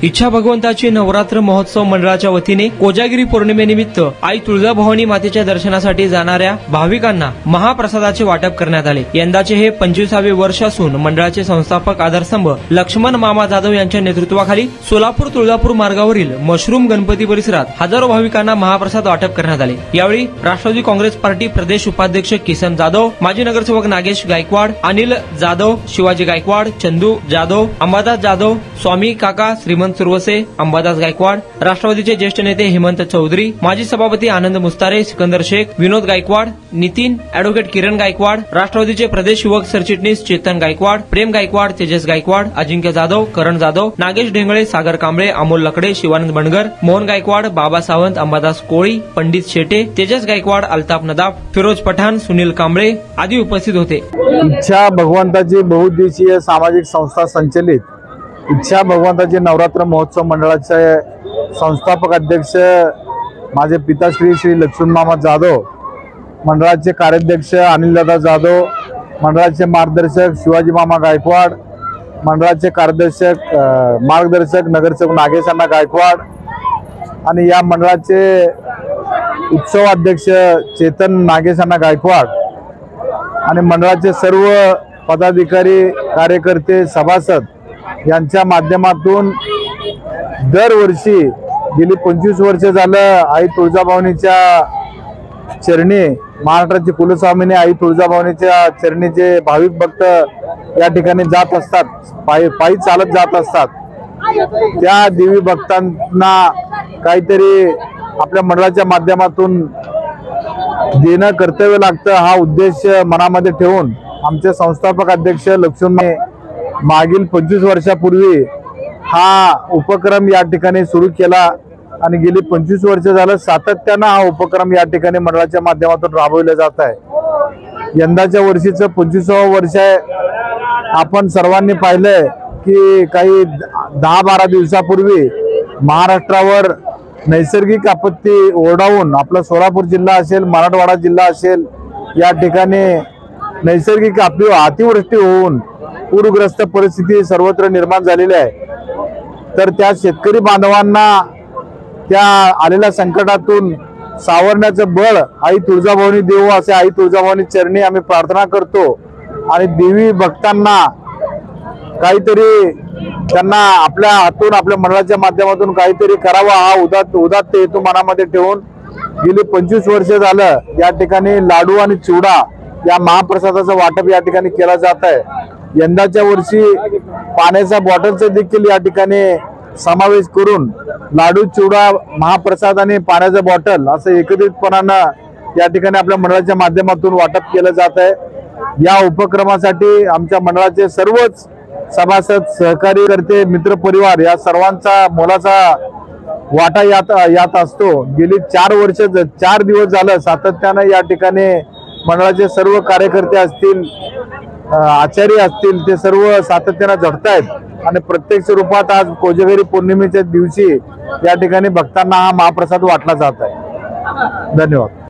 इच्छा भगवंताची नवरात्र महोत्सव मंडळाच्या वतीने कोजागिरी पौर्णिमेनिमित्त आई तुळजाभवानी मातेच्या दर्शनासाठी जाणाऱ्या भाविकांना महाप्रसादाचे वाटप करण्यात आले। यंदाचे हे 25वे वर्ष असून मंडळाचे संस्थापक आधारस्तंभ लक्ष्मण मामा जाधव यांच्या नेतृत्वाखाली सोलापूर तुळजापूर मार्गावरील मशरूम गणपती परिसरात हजारो भाविकांना महाप्रसाद वाटप करण्यात आले। यावेळी राष्ट्रवादी काँग्रेस पार्टी प्रदेश उपाध्यक्ष किसन जाधव, माजी नगरसेवक नागेश गायकवाड, अनिल जाधव, शिवाजी गायकवाड, चंदू जाधव, अंबादास जाधव, स्वामी काका, श्रीमंत सुरवसे, अंबादास गायकवाड, राष्ट्रवादीचे ज्येष्ठ नेते हेमंत चौधरी, माजी सभापती आनंद मुस्तारे, सिकंदर शेख, विनोद गायकवाड, नितीन, ॲडव्होकेट किरण गायकवाड, राष्ट्रवादीचे प्रदेश युवक सरचिटणीस चेतन गायकवाड, प्रेम गायकवाड, तेजस गायकवाड, अजिंक्य जाधव, करण जाधव, नागेश ढेंगळे, सागर कांबळे, अमोल लकडे, शिवानंद बनगर, मोहन गायकवाड, बाबा सावंत, अंबादास कोळी, पंडित शेटे, तेजस गायकवाड, अल्ताफ नदाफ, फिरोज पठाण, सुनील कांबळे आदी उपस्थित होते। इच्छा भगवंताची बहुउद्देशीय सामाजिक संस्था संचलित इच्छा भगवंताची नवरात्र महोत्सव मंडळाचे संस्थापक अध्यक्ष माझे पिताश्री श्री लक्ष्मण मामा जाधव, मंडळाचे कार्याध्यक्ष अनिलदादा जाधव, मंडळाचे मार्गदर्शक शिवाजी मामा गायकवाड, मंडळाचे कार्याध्यक्ष मार्गदर्शक नगरसेवक नागेश अण्णा गायकवाड आणि या मंडळाचे उत्सव अध्यक्ष चेतन नागेश अण्णा गायकवाड आणि मंडळाचे सर्व पदाधिकारी, कार्यकर्ते, सभासद यांच्या माध्यमातून दरवर्षी गेली 25 वर्ष झालं आई तुळजाभवानीच्या चरणी, महाराष्ट्राची कुलस्वामिनी आई तुळजाभवानीच्या चरणी जे भाविक भक्त या ठिकाणी जात असतात, पायी चालत जात असतात, त्या देवी भक्तांना काहीतरी आपल्या मंडळाच्या माध्यमातून देणं कर्तव्य लागतं, हा उद्देश मनामध्ये ठेवून आमचे संस्थापक अध्यक्ष लक्ष्मण मागील 25 वर्षापूर्वी हा उपक्रम या ठिकाणी सुरू केला आणि गेली 25 वर्ष झालं सातत्यानं हा उपक्रम या ठिकाणी मंडळाच्या माध्यमातून राबवला जात आहे। यंदाच्या वर्षीचं 25वं वर्ष आहे। आपण सर्वांनी पाहिलंय की काही 10-12 दिवसापूर्वी महाराष्ट्रावर नैसर्गिक आपत्ती ओढावून आपला सोलापूर जिल्हा असेल, मराठवाडा जिल्हा असेल, या ठिकाणी नैसर्गिक अतिवृष्टी होऊन पूरग्रस्त परिस्थिती सर्वत्र निर्माण झालेली आहे। तर त्या शेतकरी बांधवांना त्या आलेल्या संकटातून सावरण्याचं बळ आई तुळजाभवानी देऊ असे आई तुळजाभवानी चरणी आम्ही प्रार्थना करतो आणि देवी भक्तांना काहीतरी त्यांना आपल्या हातून आपल्या मंडळाच्या माध्यमातून काहीतरी करावा हा उदात्त हेतू मनामध्ये ठेवून गेली 25 वर्ष झालं या ठिकाणी लाडू आणि चिवडा या महाप्रसादाचं वाटप या ठिकाणी केलं जात आहे। यंदाच्या वर्षी पाण्याच्या बॉटलचा देखील या ठिकाणी समावेश करून लाडू, चिवडा, महाप्रसाद आणि पाण्याचं बॉटल असं एकत्रितपणानं या ठिकाणी आपल्या मंडळाच्या माध्यमातून वाटप केलं जात आहे। या उपक्रमासाठी आमच्या मंडळाचे सर्वच सभासद, सहकारी, करते, मित्र परिवार या सर्वांचा मोलाचा वाटा यात असतो। गेली 4 दिवस झालं सातत्यानं या ठिकाणी मंडळाचे सर्व कार्यकर्ते असतील, आचार्य असतील, ते सर्व सातत्यानं झटतायत आणि प्रत्यक्ष रूपात आज कोजागिरी पौर्णिमेच्या दिवशी या ठिकाणी भक्तांना हा महाप्रसाद वाटला जात आहे। धन्यवाद।